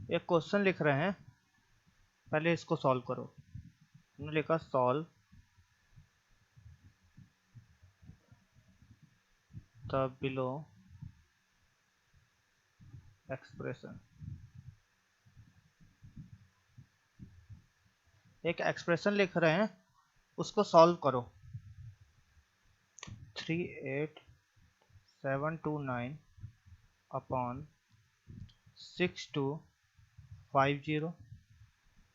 एक क्वेश्चन लिख रहे हैं, पहले इसको सॉल्व करो। हमने लिखा सॉल्व द बिलो एक्सप्रेशन। एक एक्सप्रेशन लिख रहे हैं, उसको सॉल्व करो। 38729 अपॉन 6250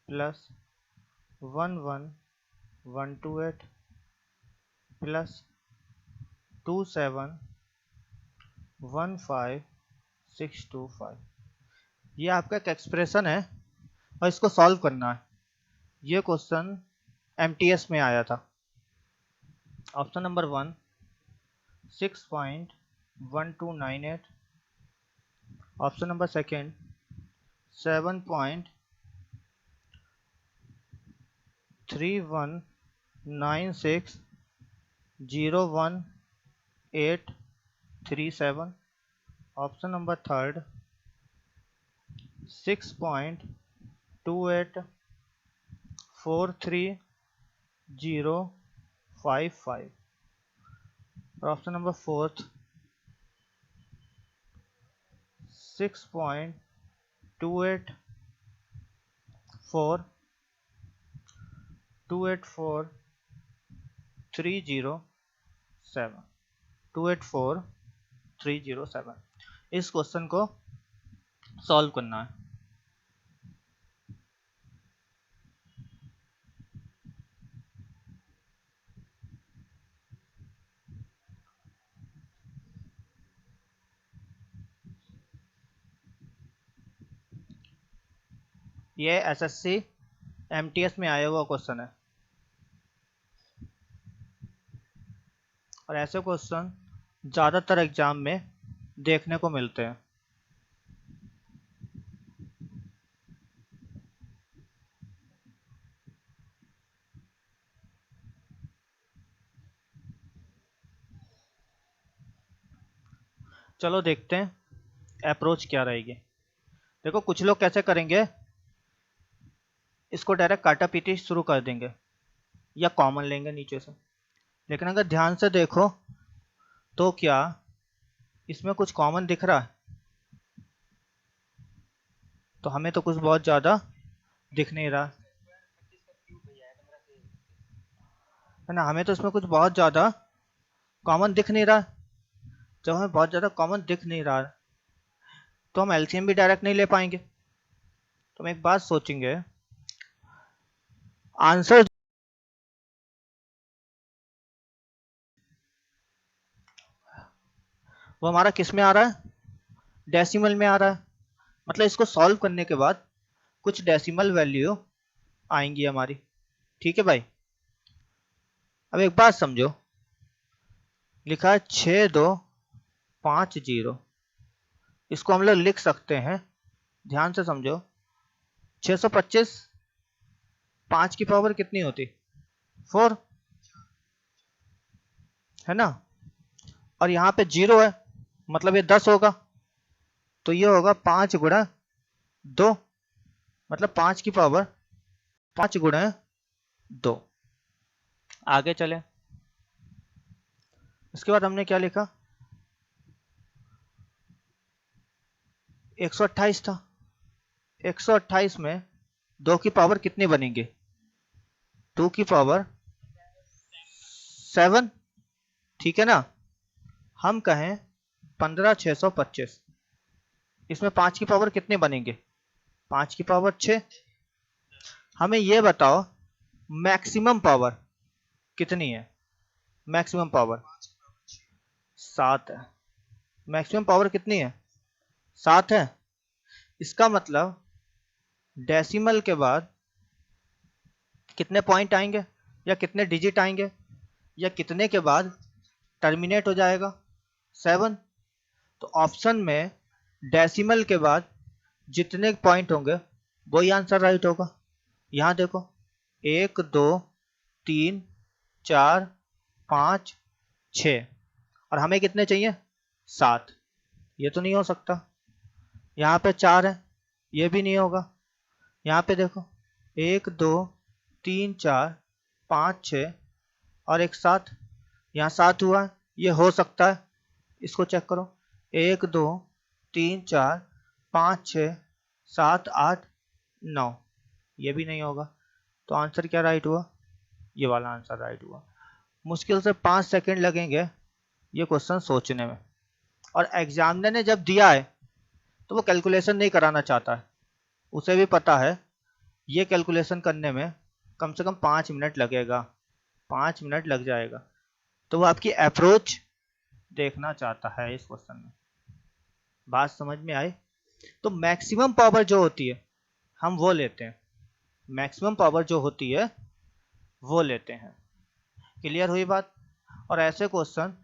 प्लस 11128 प्लस 2715625। ये आपका एक एक्सप्रेशन है और इसको सॉल्व करना है। ये क्वेश्चन MTS में आया था। Option number 1 6.1298, option number second 7.319601,837, option number third 6.2843,055, और ऑप्शन नंबर फोर्थ 6.284307 इस क्वेश्चन को सॉल्व करना है। ये SSC MTS में आया हुआ क्वेश्चन है और ऐसे क्वेश्चन ज़्यादातर एग्जाम में देखने को मिलते हैं। चलो देखते हैं अप्रोच क्या रहेगी। देखो कुछ लोग कैसे करेंगे, इसको डायरेक्ट काटा पीटी शुरू कर देंगे या कॉमन लेंगे नीचे से। लेकिन अगर ध्यान से देखो तो क्या इसमें कुछ कॉमन दिख रहा है? तो हमें तो कुछ बहुत ज़्यादा दिख नहीं रहा है ना। हमें तो इसमें कुछ बहुत ज़्यादा कॉमन दिख नहीं रहा। जब हमें बहुत ज़्यादा कॉमन दिख नहीं रहा तो हम LCM भी डायरेक्ट नहीं ले पाएंगे। तो हम एक बात सोचेंगे, आंसर वो हमारा किस में आ रहा है? डेसिमल में आ रहा है। मतलब इसको सॉल्व करने के बाद कुछ डेसिमल वैल्यू आएंगी हमारी। ठीक है भाई। अब एक बात समझो, लिखा है 6250। इसको हम लोग लिख सकते हैं, ध्यान से समझो, 625 5 की पावर कितनी होती? 4 है ना। और यहाँ पे 0 है, मतलब ये 10 होगा। तो ये होगा 5 गुणा 2, मतलब 5 की पावर 5 गुणा 2। आगे चले, इसके बाद हमने क्या लिखा? 128 था। 128 में 2 की पावर कितनी बनेंगे? 2 की पावर 7, ठीक है ना। हम कहें 15625, इसमें 5 की पावर कितने बनेंगे? 5 की पावर 6। हमें ये बताओ मैक्सिमम पावर कितनी है? मैक्सिमम पावर 7 है। मैक्सिमम पावर कितनी है? 7 है। इसका मतलब डेसिमल के बाद कितने पॉइंट आएंगे या कितने डिजिट आएंगे या कितने के बाद टर्मिनेट हो जाएगा? 7। तो ऑप्शन में डेसिमल के बाद जितने पॉइंट होंगे वही आंसर राइट होगा। यहां देखो 1 2 3 4 5 6 और हमें कितने चाहिए? 7। ये तो नहीं हो सकता। यहाँ पे 4 है, ये भी नहीं होगा। यहाँ पे देखो 1 2 3 4 5 6 और एक 7, यहाँ 7 हुआ है, ये हो सकता है। इसको चेक करो 1 2 3 4 5 6 7 8 9, ये भी नहीं होगा। तो आंसर क्या राइट हुआ? ये वाला आंसर राइट हुआ। मुश्किल से 5 सेकंड लगेंगे ये क्वेश्चन सोचने में, और एग्जामिनर ने जब दिया है तो वो कैलकुलेशन नहीं कराना चाहता है। उसे भी पता है ये कैलकुलेशन करने में कम से कम 5 मिनट लगेगा, 5 मिनट लग जाएगा, तो वो आपकी अप्रोच देखना चाहता है इस क्वेश्चन में। बात समझ में आई? तो मैक्सिमम पावर जो होती है हम वो लेते हैं, मैक्सिमम पावर जो होती है वो लेते हैं। क्लियर हुई बात? और ऐसे क्वेश्चन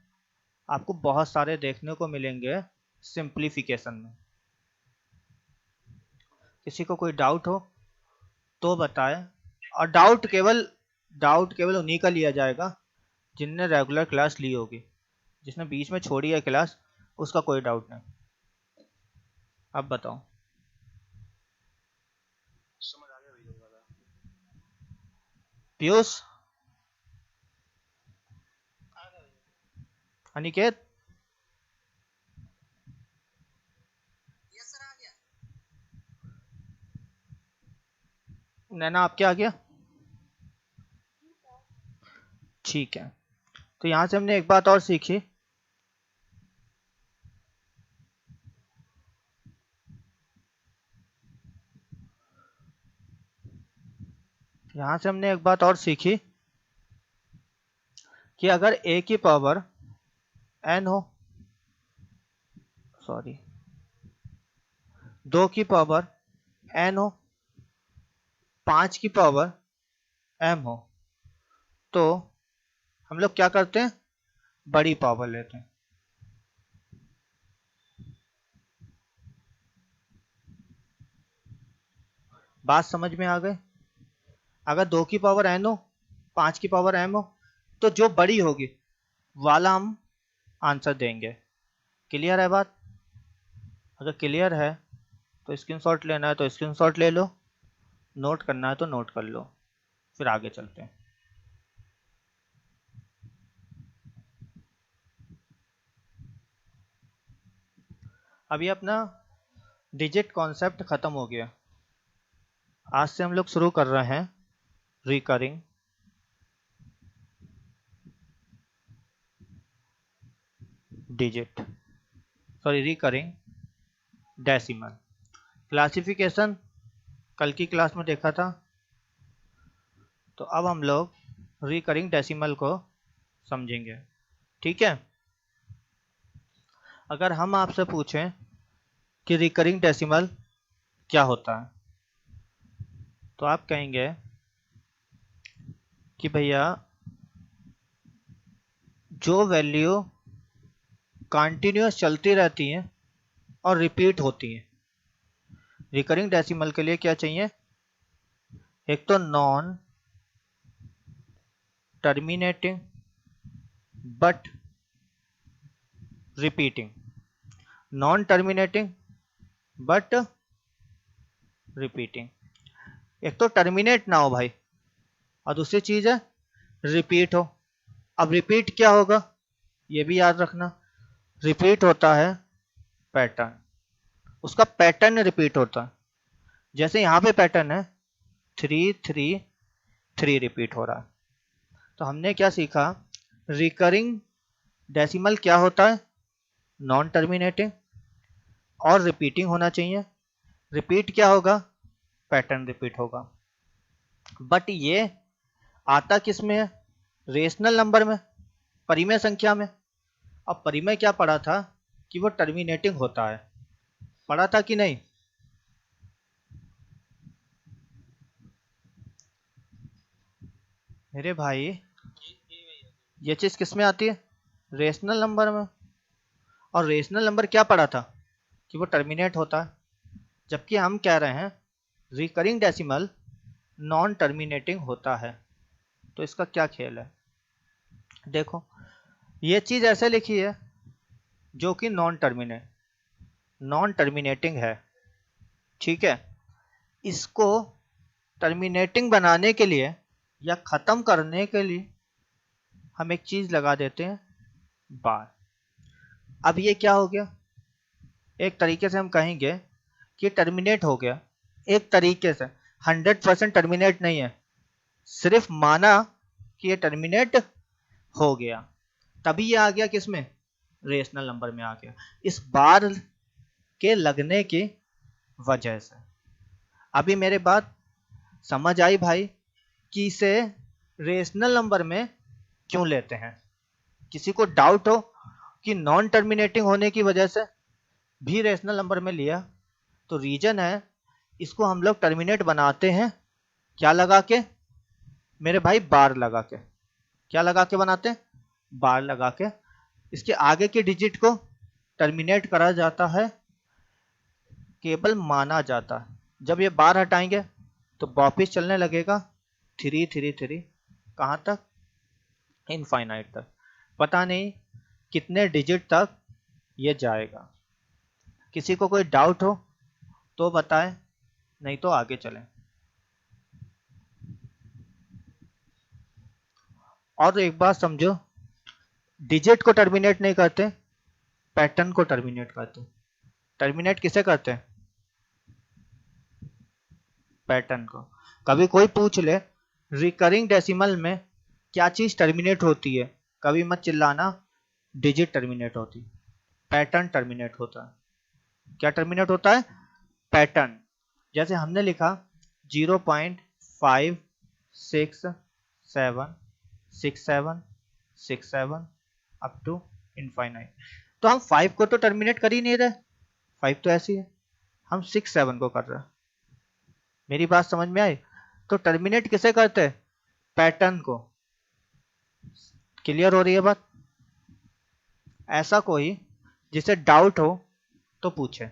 आपको बहुत सारे देखने को मिलेंगे सिंप्लीफिकेशन में। किसी को कोई डाउट हो तो बताएं, और डाउट केवल उन्हीं का लिया जाएगा जिनने रेगुलर क्लास ली होगी। जिसने बीच में छोड़ी है क्लास उसका कोई डाउट नहीं। अब बताओ। पीयूष, अनिकेत, नैना आपके आ गया? ठीक है। तो यहां से हमने एक बात और सीखी, यहां से हमने एक बात और सीखी कि अगर a की पावर n हो, सॉरी 2 की पावर n हो, 5 की पावर m हो, तो हम लोग क्या करते हैं? बड़ी पावर लेते हैं। बात समझ में आ गई? अगर 2 की पावर n हो, 5 की पावर m हो, तो जो बड़ी होगी वाला हम आंसर देंगे। क्लियर है बात? अगर क्लियर है तो स्क्रीनशॉट लेना है तो स्क्रीनशॉट ले लो, नोट करना है तो नोट कर लो, फिर आगे चलते हैं। अभी अपना डिजिट कॉन्सेप्ट खत्म हो गया। आज से हम लोग शुरू कर रहे हैं recurring digit, sorry recurring decimal. Classification कल की क्लास में देखा था, तो अब हम लोग रिकरिंग डेसिमल को समझेंगे। ठीक है? अगर हम आपसे पूछें कि रिकरिंग डेसिमल क्या होता है, तो आप कहेंगे कि भैया जो वैल्यू कंटिन्यूअस चलती रहती हैं और रिपीट होती हैं। रिकरिंग डेसिमल के लिए क्या चाहिए? एक तो non terminating but repeating, non terminating but repeating. एक तो टर्मिनेट ना हो भाई, और दूसरी चीज है रिपीट हो। अब रिपीट क्या होगा ये भी याद रखना। रिपीट होता है पैटर्न, उसका पैटर्न रिपीट होता है। जैसे यहाँ पे पैटर्न है 3 3 3 रिपीट हो रहा है। तो हमने क्या सीखा? रिकरिंग डेसिमल क्या होता है? नॉन टर्मिनेटिंग और रिपीटिंग होना चाहिए। रिपीट क्या होगा? पैटर्न रिपीट होगा। बट ये आता किस में है? रेशनल नंबर में, परिमेय संख्या में। अब परिमेय क्या पढ़ा था कि वो टर्मिनेटिंग होता है, पढ़ा था कि नहीं? मेरे भाई ये चीज किस में आती है? रेशनल नंबर में। और रेशनल नंबर क्या पढ़ा था कि वो टर्मिनेट होता है, जबकि हम कह रहे हैं रिकरिंग डेसिमल नॉन टर्मिनेटिंग होता है। तो इसका क्या खेल है? देखो ये चीज ऐसे लिखी है जो कि नॉन टर्मिनेटिंग है, ठीक है, इसको टर्मिनेटिंग बनाने के लिए या खत्म करने के लिए हम एक चीज लगा देते हैं, बार। अब ये क्या हो गया, एक तरीके से हम कहेंगे कि टर्मिनेट हो गया। एक तरीके से 100% टर्मिनेट नहीं है, सिर्फ माना कि ये टर्मिनेट हो गया, तभी ये आ गया किसमें, रेशनल नंबर में आ गया, इस बार के लगने की वजह से। अभी मेरे बात समझ आई भाई कि इसे रेशनल नंबर में क्यों लेते हैं। किसी को डाउट हो कि नॉन टर्मिनेटिंग होने की वजह से भी रेशनल नंबर में लिया, तो रीजन है इसको हम लोग टर्मिनेट बनाते हैं क्या लगा के मेरे भाई, बार लगा के। क्या लगा के बनाते हैं, बार लगा के। इसके आगे के डिजिट को टर्मिनेट करा जाता है, केवल माना जाता है। जब ये बार हटाएंगे तो वापिस चलने लगेगा 333 कहाँ तक, इनफाइनाइट तक। पता नहीं कितने डिजिट तक ये जाएगा। किसी को कोई डाउट हो तो बताएं, नहीं तो आगे चलें। और एक बात समझो, डिजिट को टर्मिनेट नहीं करते, पैटर्न को टर्मिनेट करते। टर्मिनेट किसे करते हैं, पैटर्न को। कभी कोई पूछ ले रिकरिंग डेसिमल में क्या चीज टर्मिनेट होती है, कभी मत चिल्लाना डिजिट टर्मिनेट होती, पैटर्न टर्मिनेट होता है। क्या टर्मिनेट होता है, पैटर्न। जैसे हमने लिखा 0.5676767 अप टू इनफाइनाइट, तो हम 5 को तो टर्मिनेट कर ही नहीं रहे, 5 तो ऐसी है, हम 6 7 को कर रहे हैं। मेरी बात समझ में आई। तो टर्मिनेट किसे करते हैं, पैटर्न को। क्लियर हो रही है बात। ऐसा कोई जिसे डाउट हो तो पूछे।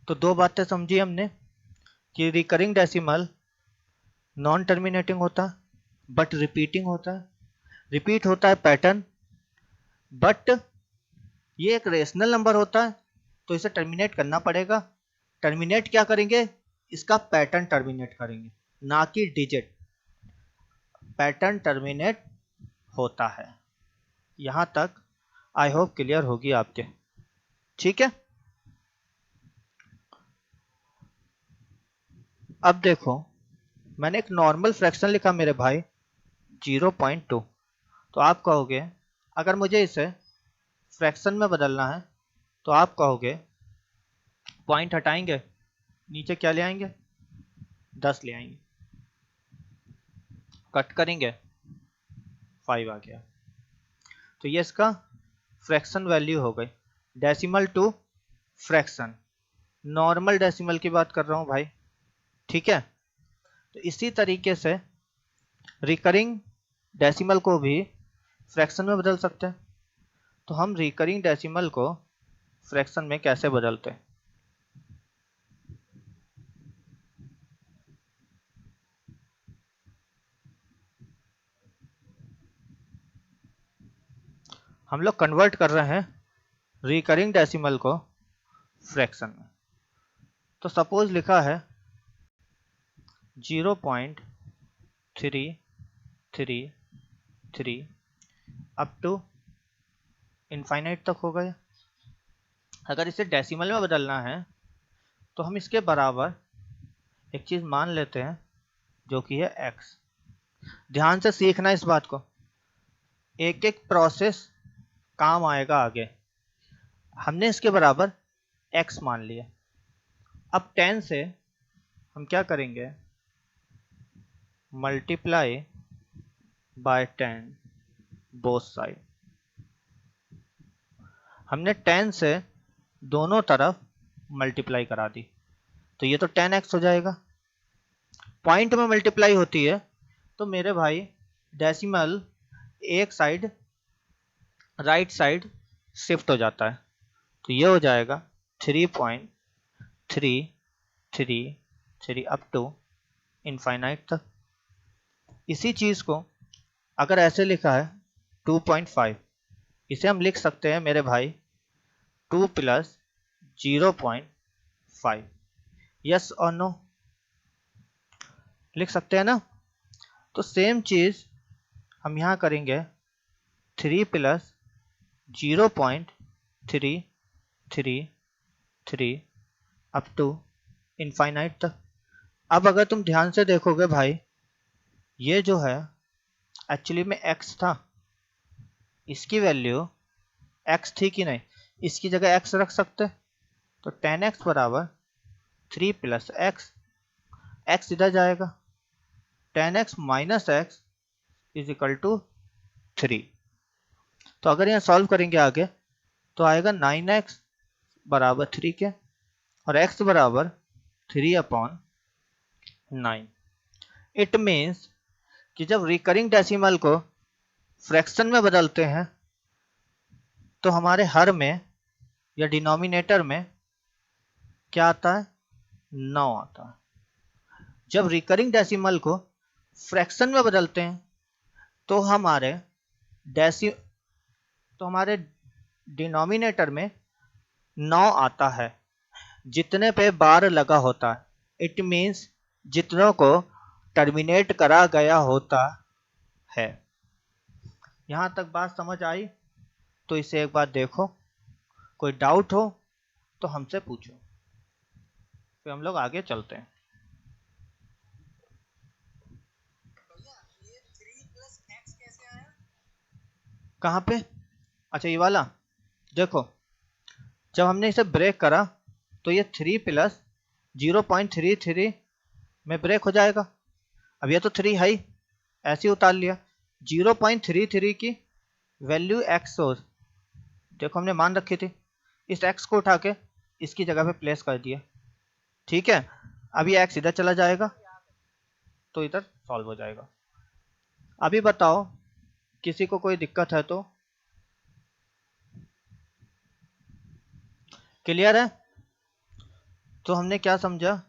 तो दो बातें समझी हमने कि रिकरिंग डेसिमल नॉन टर्मिनेटिंग होता है बट रिपीटिंग होता है, रिपीट होता है पैटर्न, बट ये एक रेशनल नंबर होता है तो इसे टर्मिनेट करना पड़ेगा। टर्मिनेट क्या करेंगे, इसका पैटर्न टर्मिनेट करेंगे, ना कि डिजिट। पैटर्न टर्मिनेट होता है। यहां तक आई होप क्लियर होगी आपके। ठीक है, अब देखो मैंने एक नॉर्मल फ्रैक्शन लिखा मेरे भाई 0.2। तो आप कहोगे अगर मुझे इसे फ्रैक्शन में बदलना है तो आप कहोगे पॉइंट हटाएंगे, नीचे क्या ले आएंगे, 10 ले आएंगे, कट करेंगे 5 आ गया। तो ये इसका फ्रैक्शन वैल्यू हो गई, decimal to fraction. Normal decimal की बात कर रहा हूं भाई, ठीक है। तो इसी तरीके से रिकरिंग डेसिमल को भी फ्रैक्शन में बदल सकते हैं। तो हम रिकरिंग डेसिमल को फ्रैक्शन में कैसे बदलते हैं, हम लोग कन्वर्ट कर रहे हैं रिकरिंग डेसिमल को फ्रैक्शन में। तो सपोज लिखा है 0.333 अप टू इनफाइनाइट तक हो गया। अगर इसे डेसिमल में बदलना है तो हम इसके बराबर एक चीज मान लेते हैं जो कि है x। ध्यान से सीखना इस बात को, एक एक प्रोसेस काम आएगा आगे। हमने इसके बराबर x मान लिया। अब 10 से हम क्या करेंगे, मल्टीप्लाई बाय 10 बोथ साइड। हमने 10 से दोनों तरफ मल्टीप्लाई करा दी, तो ये तो 10x हो जाएगा। पॉइंट में मल्टीप्लाई होती है तो मेरे भाई डेसिमल एक साइड राइट साइड शिफ्ट हो जाता है, तो ये हो जाएगा 3.333 अप टू इनफाइनाइट तक। इसी चीज को अगर ऐसे लिखा है 2.5, इसे हम लिख सकते हैं मेरे भाई 2 प्लस 0.5। यस और नो, लिख सकते हैं ना। तो सेम चीज हम यहाँ करेंगे 3 प्लस 0.333 अप टू इनफाइनाइट तक। अब अगर तुम ध्यान से देखोगे भाई, ये जो है एक्चुअली में x था, इसकी वैल्यू x थी कि नहीं, इसकी जगह x रख सकते। तो 10x बराबर 3 प्लस एक्स, x इधर जाएगा, 10x minus x is equal to 3। तो अगर यहाँ सॉल्व करेंगे आगे तो आएगा 9x बराबर 3 के, और x बराबर 3/9। इट मीन्स कि जब रिकरिंग डेसिमल को फ्रैक्शन में बदलते हैं तो हमारे हर में या डिनोमिनेटर में क्या आता है, 9 आता है। जब रिकरिंग डेसिमल को फ्रैक्शन में बदलते हैं तो हमारे डिनोमिनेटर में 9 आता है, जितने पे बार लगा होता है। इट मीन्स जितनों को टर्मिनेट करा गया होता है। यहां तक बात समझ आई? तो इसे एक बार देखो, कोई डाउट हो तो हमसे पूछो, फिर हम लोग आगे चलते हैं। कहाँ पे? अच्छा ये वाला देखो, जब हमने इसे ब्रेक करा तो ये 3 प्लस 0.33 में ब्रेक हो जाएगा। अब ये तो 3 है ही, ऐसे ही उतार लिया। 0.33 की वैल्यू x हो, देखो हमने मान रखी थी, इस x को उठा के इसकी जगह पे प्लेस कर दिया। ठीक है, अब ये x इधर चला जाएगा तो इधर सॉल्व हो जाएगा। अभी बताओ किसी को कोई दिक्कत है तो? क्लियर है? तो हमने क्या समझा,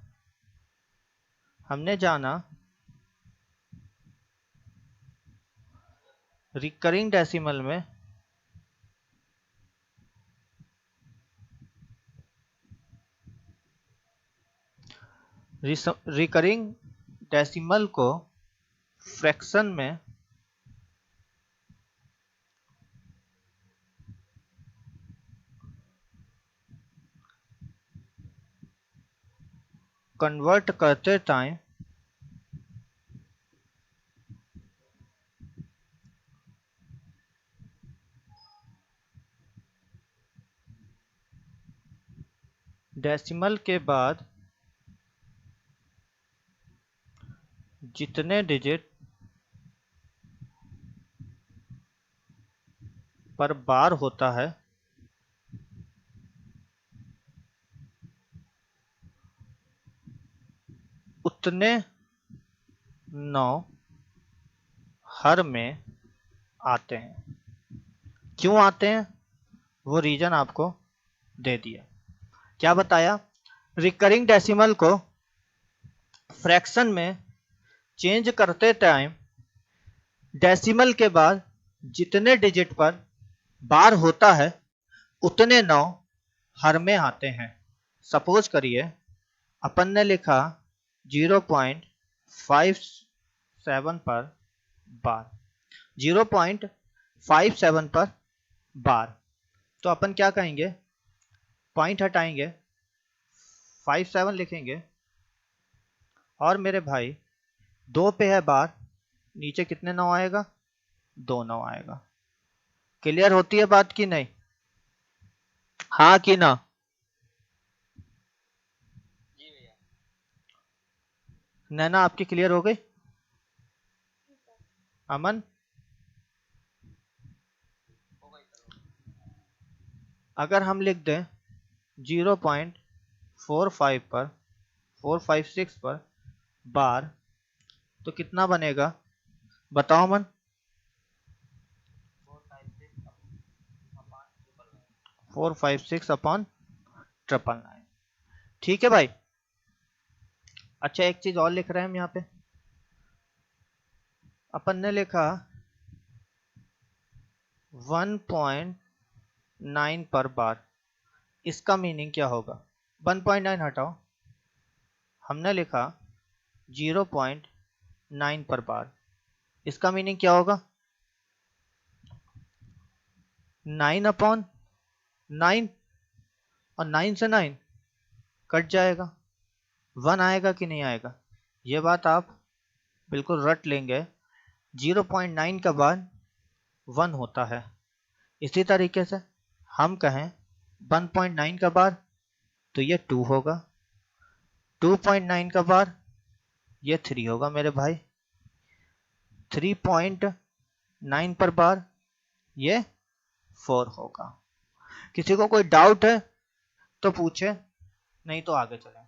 हमने जाना रिकरिंग डेसिमल में रिकरिंग डेसिमल को फ्रैक्शन में कन्वर्ट करते टाइम डेसिमल के बाद जितने डिजिट पर बार होता है उतने 9 हर में आते हैं। क्यों आते हैं वो रीजन आपको दे दिया। क्या बताया, रिकरिंग डेसिमल को फ्रैक्शन में चेंज करते टाइम डेसिमल के बाद जितने डिजिट पर बार होता है उतने 9 हर में आते हैं। सपोज करिए अपन ने लिखा 0.57 पर बार, 0.57 पर बार, तो अपन क्या कहेंगे, पॉइंट हटाएंगे, 57 लिखेंगे, और मेरे भाई 2 पे है बार, नीचे कितने 9 आएगा, 2 9 आएगा। क्लियर होती है बात की नहीं? हाँ कि ना? नैना आपकी क्लियर हो गई? अमन? अगर हम लिख दें 0.45 पर 456 पर बार तो कितना बनेगा बताओ मन? 456/999। ठीक है भाई। अच्छा एक चीज और लिख रहे हैं हम यहाँ पे, अपन ने लिखा 1.9 पर बार। इसका मीनिंग क्या होगा? 1.9 हटाओ, हमने लिखा 0.9 पर बार। इसका मीनिंग क्या होगा? 9/9, और 9 से 9 कट जाएगा, 1 आएगा कि नहीं आएगा? ये बात आप बिल्कुल रट लेंगे। 0.9 का बाद 1 होता है। इसी तरीके से हम कहें 1.9 का बार तो ये 2 होगा, 2.9 का बार ये 3 होगा मेरे भाई, 3.9 पर बार ये 4 होगा। किसी को कोई डाउट है तो पूछे, नहीं तो आगे चलें।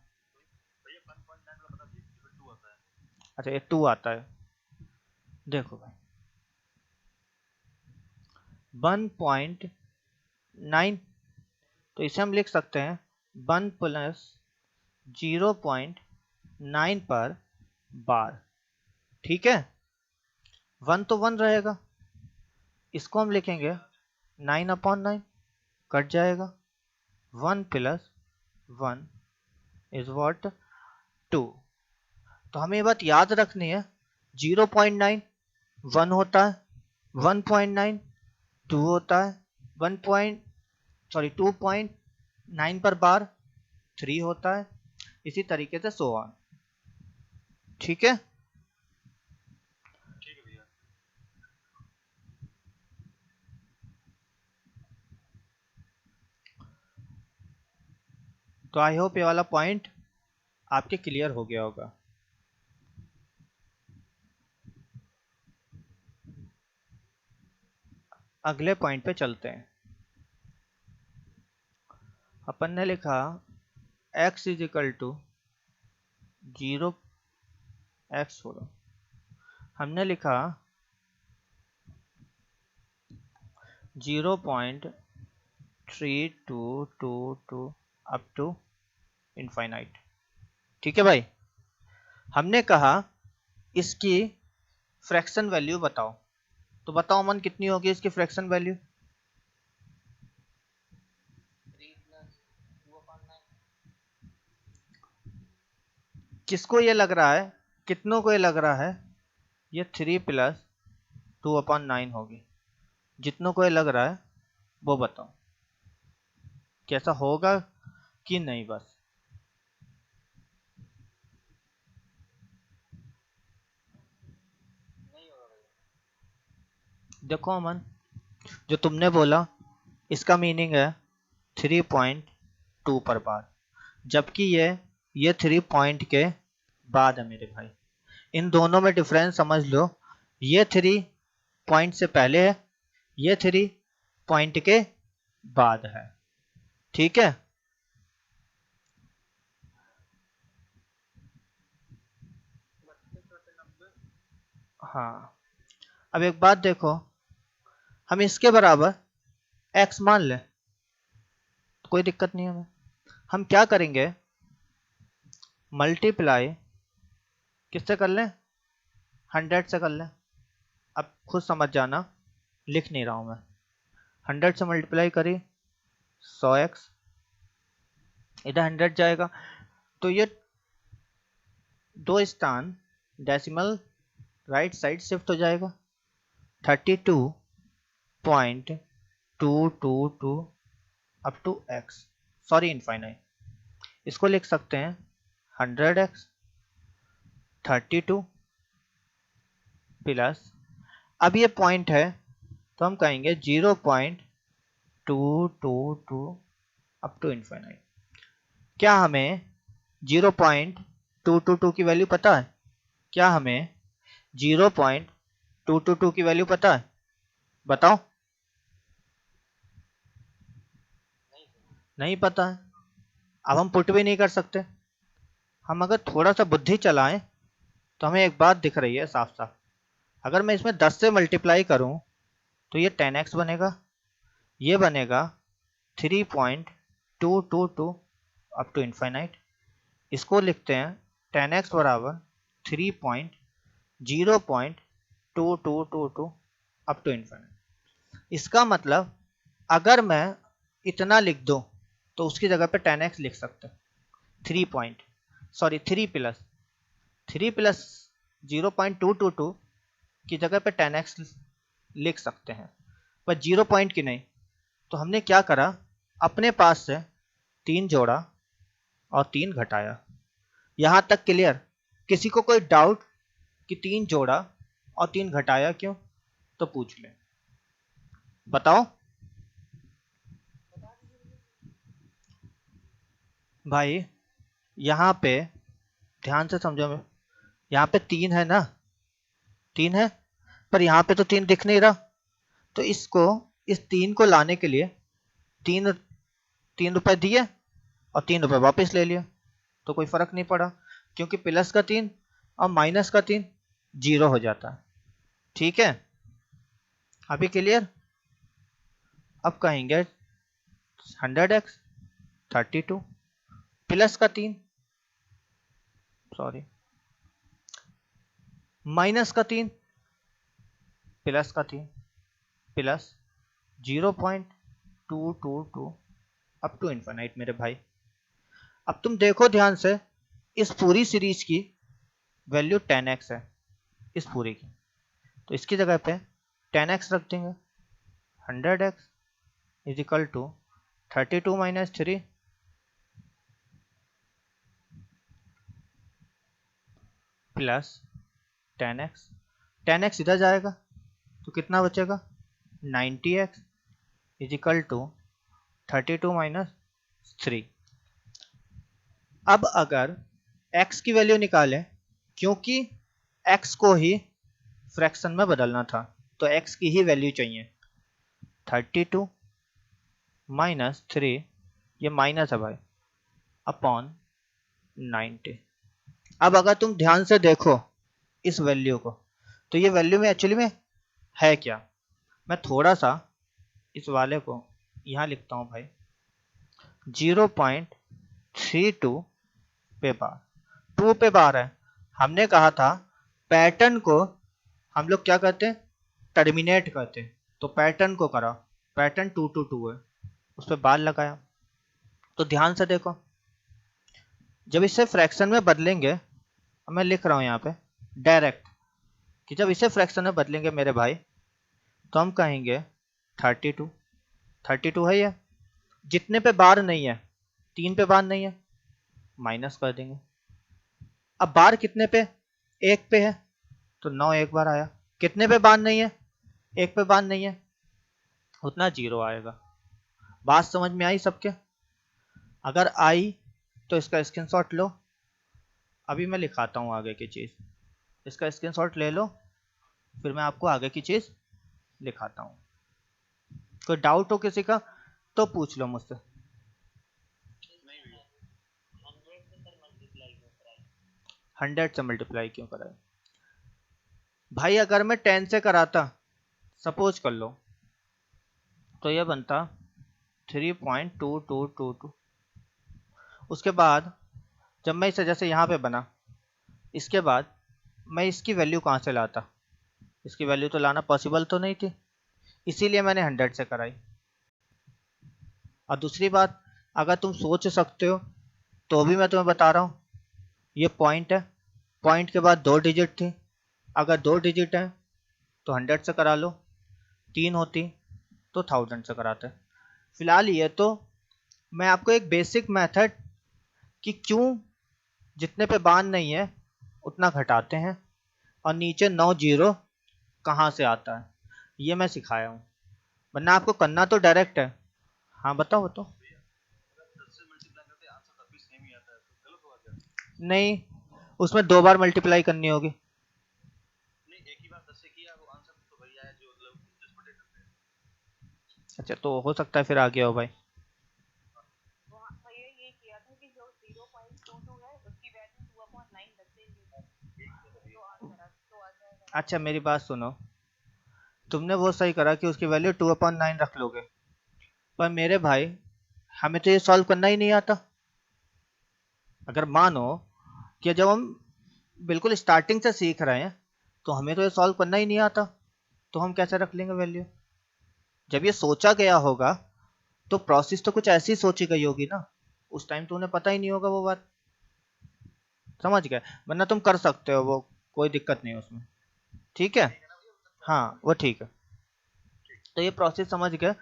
अच्छा, ये 2 आता है। देखो भाई 1.9, तो इसे हम लिख सकते हैं 1 प्लस 0.9 पर बार। ठीक है, 1 तो 1 रहेगा, इसको हम लिखेंगे 9/9, कट जाएगा, 1 प्लस 1 इज व्हाट? 2। तो हमें ये बात याद रखनी है, 0.9 1 होता है, 1.9 2 होता है, 2.9 पर बार 3 होता है, इसी तरीके से सो ऑन। ठीक है, तो आई होप ये वाला पॉइंट आपके क्लियर हो गया होगा। अगले पॉइंट पे चलते हैं। अपन ने लिखा x is equal to 0, x छोड़ो, हमने लिखा 0.3222 अप टू इनफाइनाइट। ठीक है भाई, हमने कहा इसकी फ्रैक्शन वैल्यू बताओ, तो बताओ मन कितनी होगी इसकी फ्रैक्शन वैल्यू? किसको ये लग रहा है, कितनों को ये लग रहा है ये 3 प्लस 2/9 होगी? जितनों को ये लग रहा है वो बताओ, कैसा होगा कि नहीं? बस देखो अमन, जो तुमने बोला इसका मीनिंग है 3.2 पर बार, जबकि ये 3 पॉइंट के बाद है मेरे भाई। इन दोनों में डिफरेंस समझ लो, ये 3 पॉइंट से पहले है, ये 3 पॉइंट के बाद है। ठीक है, हाँ। अब एक बात देखो, हम इसके बराबर x मान लें तो कोई दिक्कत नहीं है हमें। हम क्या करेंगे, मल्टीप्लाई किससे कर लें? 100 से कर लें। अब खुद समझ जाना, लिख नहीं रहा हूं मैं। 100 से मल्टीप्लाई करी 100x, इधर 100 जाएगा, तो ये 2 स्थान डेसिमल राइट साइड शिफ्ट हो जाएगा, 32.222 up to x, sorry infinite. इसको लिख सकते हैं 100x 32 प्लस, अब ये पॉइंट है तो हम कहेंगे 0.222 अप टू इनफाइनाइट। क्या हमें 0.222 की वैल्यू पता है? क्या हमें 0.222 की वैल्यू पता है? बताओ। नहीं पता है, अब हम पुट भी नहीं कर सकते। हम अगर थोड़ा सा बुद्धि चलाएं तो हमें एक बात दिख रही है साफ साफ, अगर मैं इसमें 10 से मल्टीप्लाई करूं तो ये 10x बनेगा, ये बनेगा 3.222 अप टू इनफाइनाइट। इसको लिखते हैं 10x बराबर 3.0.2222 अप टू इनफाइनाइट। इसका मतलब अगर मैं इतना लिख दूं तो उसकी जगह पे 10x लिख सकते हैं। 3 प्लस 0.222 की जगह पे 10x लिख सकते हैं, पर 0 पॉइंट की नहीं। तो हमने क्या करा, अपने पास से 3 जोड़ा और 3 घटाया। यहां तक क्लियर? किसी को कोई डाउट कि 3 जोड़ा और 3 घटाया क्यों? तो पूछ ले, बताओ भाई। यहाँ पे ध्यान से समझो, मैं यहाँ पे 3 है ना, 3 है, पर यहाँ पे तो 3 दिख नहीं रहा। तो इसको, इस 3 को लाने के लिए 3 रुपए दिए और 3 रुपए वापस ले लिया, तो कोई फर्क नहीं पड़ा, क्योंकि प्लस का 3 और माइनस का 3 जीरो हो जाता है। ठीक है, अभी क्लियर? अब कहेंगे 100x 32 प्लस का 3, सॉरी, माइनस का 3 प्लस का 3 प्लस 0.222 अप टू इन्फिनाइट मेरे भाई। अब तुम देखो ध्यान से, इस पूरी सीरीज की वैल्यू 10x है, इस पूरी की, तो इसकी जगह पे 10x रख देंगे। 100x is equal to 32 minus 3 plus 10x। 10x इधर जाएगा तो कितना बचेगा, 90x is equal to 32 minus 3। अब अगर x की वैल्यू निकालें, क्योंकि x को ही फ्रैक्शन में बदलना था, तो x की ही वैल्यू चाहिए। 32 माइनस 3, ये माइनस है भाई, अपॉन 90। अब अगर तुम ध्यान से देखो इस वैल्यू को, तो ये वैल्यू में एक्चुअली में है क्या। मैं थोड़ा सा इस वाले को यहाँ लिखता हूँ भाई, 0.32 पे बार, 2 पे बार है। हमने कहा था पैटर्न को हम लोग क्या करते हैं, टर्मिनेट करते हैं, तो पैटर्न को करा, पैटर्न 2 to 2 है, उस पर बार लगाया। तो ध्यान से देखो, जब इसे फ्रैक्शन में बदलेंगे, मैं लिख रहा हूं यहाँ पे डायरेक्ट, कि जब इसे फ्रैक्शन में बदलेंगे मेरे भाई, तो हम कहेंगे 32 है ये, जितने पे बार नहीं है, 3 पे बार नहीं है, माइनस कर देंगे। अब बार कितने पे, 1 पे है, तो 9 एक बार आया। कितने पे बार नहीं है, 1 पे बार नहीं है, उतना 0 आएगा। बात समझ में आई सबके? अगर आई तो इसका स्क्रीनशॉट लो, अभी मैं लिखाता हूँ आगे की चीज़, इसका स्क्रीनशॉट ले लो, फिर मैं आपको आगे की चीज़ लिखाता हूँ। कोई डाउट हो किसी का तो पूछ लो मुझसे। 100 से मल्टीप्लाई क्यों कराए भाई? अगर मैं 10 से कराता, सपोज कर लो, तो यह बनता 3.2222। उसके बाद जब मैं इसे जैसे यहाँ पे बना, इसके बाद मैं इसकी वैल्यू कहाँ से लाता, इसकी वैल्यू तो लाना पॉसिबल तो नहीं थी, इसीलिए मैंने 100 से कराई। और दूसरी बात, अगर तुम सोच सकते हो तो भी मैं तुम्हें बता रहा हूँ, ये पॉइंट है, पॉइंट के बाद 2 डिजिट थी, अगर 2 डिजिट है तो 100 से करा लो, 3 होती तो 1000 से कराते। फिलहाल ये तो मैं आपको एक बेसिक मेथड कि क्यों जितने पे बान नहीं है उतना घटाते हैं और नीचे 9 जीरो कहाँ से आता है, ये मैं सिखाया हूँ, वरना आपको करना तो डायरेक्ट है। हाँ बताओ तो। नहीं, उसमें 2 बार मल्टीप्लाई करनी होगी। अच्छा, तो हो सकता है फिर आ गया हो भाई। अच्छा मेरी बात सुनो, तुमने वो सही करा कि उसकी वैल्यू 2/9 रख लोगे, पर मेरे भाई हमें तो ये सॉल्व करना ही नहीं आता। अगर मानो कि जब हम बिल्कुल स्टार्टिंग से सीख रहे हैं तो हमें तो ये सॉल्व करना ही नहीं आता, तो हम कैसे रख लेंगे वैल्यू? जब ये सोचा गया होगा तो प्रोसेस तो कुछ ऐसी सोची गई होगी ना, उस टाइम तो उन्हें पता ही नहीं होगा वो बात, समझ गए? वरना तुम कर सकते हो, वो कोई दिक्कत नहीं है उसमें, ठीक है? हाँ वो ठीक है। तो ये प्रोसेस समझ गए।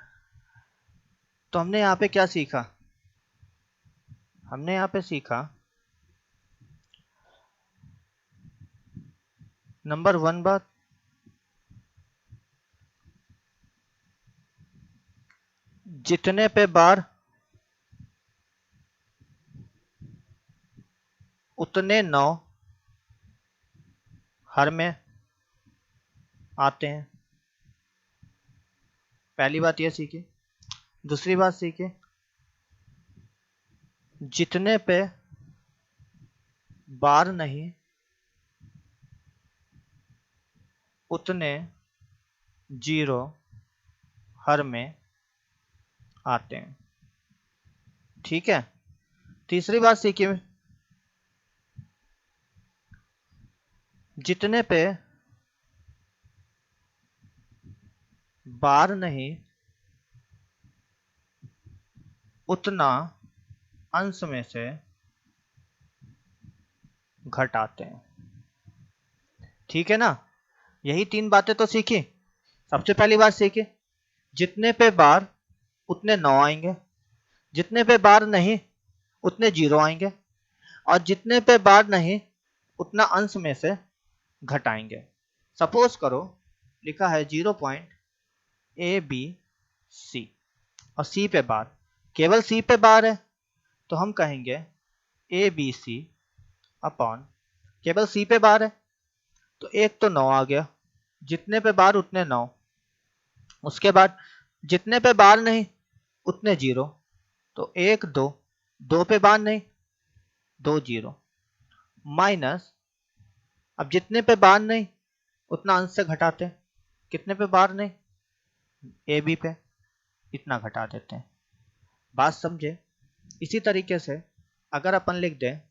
तो हमने यहाँ पे क्या सीखा? हमने यहाँ पे सीखा नंबर 1 बात, जितने पे बार उतने 9 हर में आते हैं। पहली बात ये सीखी। दूसरी बात सीखी, जितने पे बार नहीं उतने 0 हर में आते हैं, ठीक है? तीसरी बात सीखी, जितने पे बार नहीं उतना अंश में से घटाते हैं, ठीक है ना? यही 3 बातें तो सीखी। सबसे पहली बात सीखी, जितने पे बार उतने 9 आएंगे, जितने पे बार नहीं उतने 0 आएंगे, और जितने पे बार नहीं उतना अंश में से घटाएंगे। सपोज करो लिखा है 0.ABC और C पे बार, केवल C पे बार है तो हम कहेंगे ABC अपॉन, केवल C पे बार है तो एक तो 9 आ गया, जितने पे बार उतने 9, उसके बाद जितने पे बार नहीं उतने 0, तो 1 2, 2 पे बार नहीं 2 0, माइनस, अब जितने पे बार नहीं उतना अंश से घटाते हैं, कितने पे बार नहीं, ए बी पे, इतना घटा देते हैं। बात समझे? इसी तरीके से अगर अपन लिख दें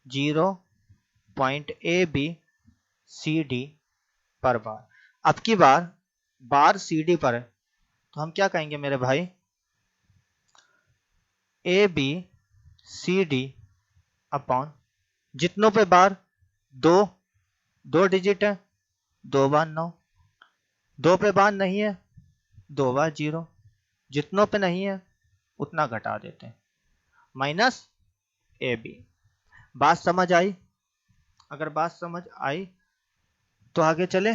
0.AB पर बार, अब की बार CD पर है तो हम क्या कहेंगे मेरे भाई, ABCD अपॉन, जितनों पे बार 2 2 डिजिट है, 2 बार 9, 2 पे बार नहीं है 2 बार 0, जितनों पे नहीं है उतना घटा देते हैं, माइनस AB। बात समझ आई? अगर बात समझ आई तो आगे चले।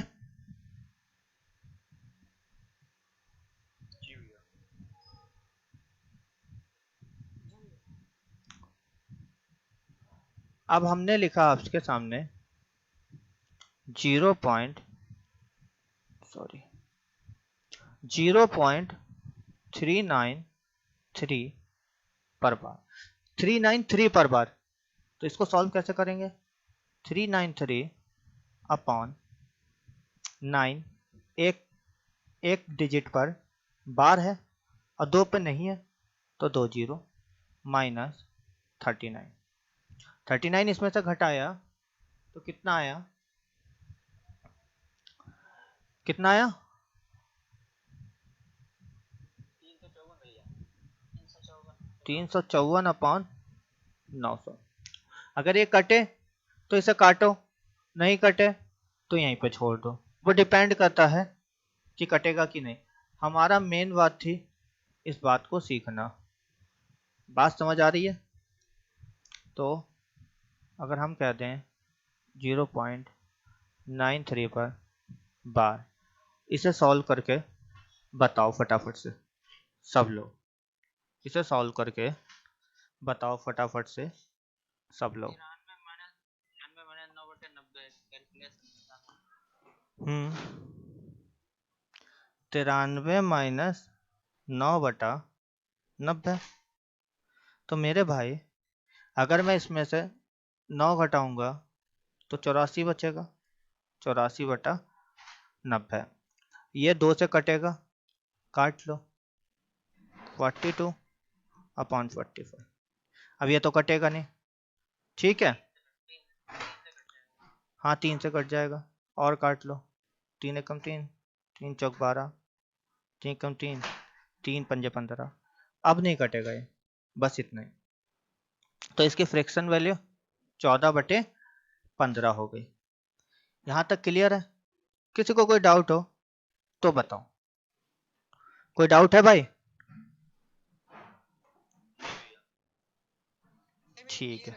अब हमने लिखा आपके सामने 0.393 पर बार, 393 पर बार, तो इसको सॉल्व कैसे करेंगे? 393 अपॉन 9, एक डिजिट पर बार है और 2 पे नहीं है तो 2 0, माइनस 39 इसमें से घटाया तो कितना आया, कितना आया? 354 अपॉन 900। अगर ये कटे तो इसे काटो, नहीं कटे तो यहीं पे छोड़ दो, वो डिपेंड करता है कि कटेगा कि नहीं। हमारा मेन बात थी इस बात को सीखना। बात समझ आ रही है? तो अगर हम कह दें 0.93 पर बार, इसे सॉल्व करके बताओ फटाफट से सब लोग, इसे सॉल्व करके बताओ फटाफट से सब लोग। 93 माइनस 9/90। तो मेरे भाई अगर मैं इसमें से 9 घटाऊंगा तो 84 बचेगा, 84/90। ये 2 से कटेगा, काट लो, 42/45। अब ये तो कटेगा नहीं, ठीक है? हाँ 3 से कट जाएगा, और काट लो, 3 एकम 3, 3 चौक 12, तीन कम तीन, 3×5 = 15। अब नहीं कटेगा ये, बस इतना ही। तो इसकी फ्रैक्शन वैल्यू 14/15 हो गई। यहाँ तक क्लियर है? किसी को कोई डाउट हो तो बताओ। कोई डाउट है भाई? ठीक है।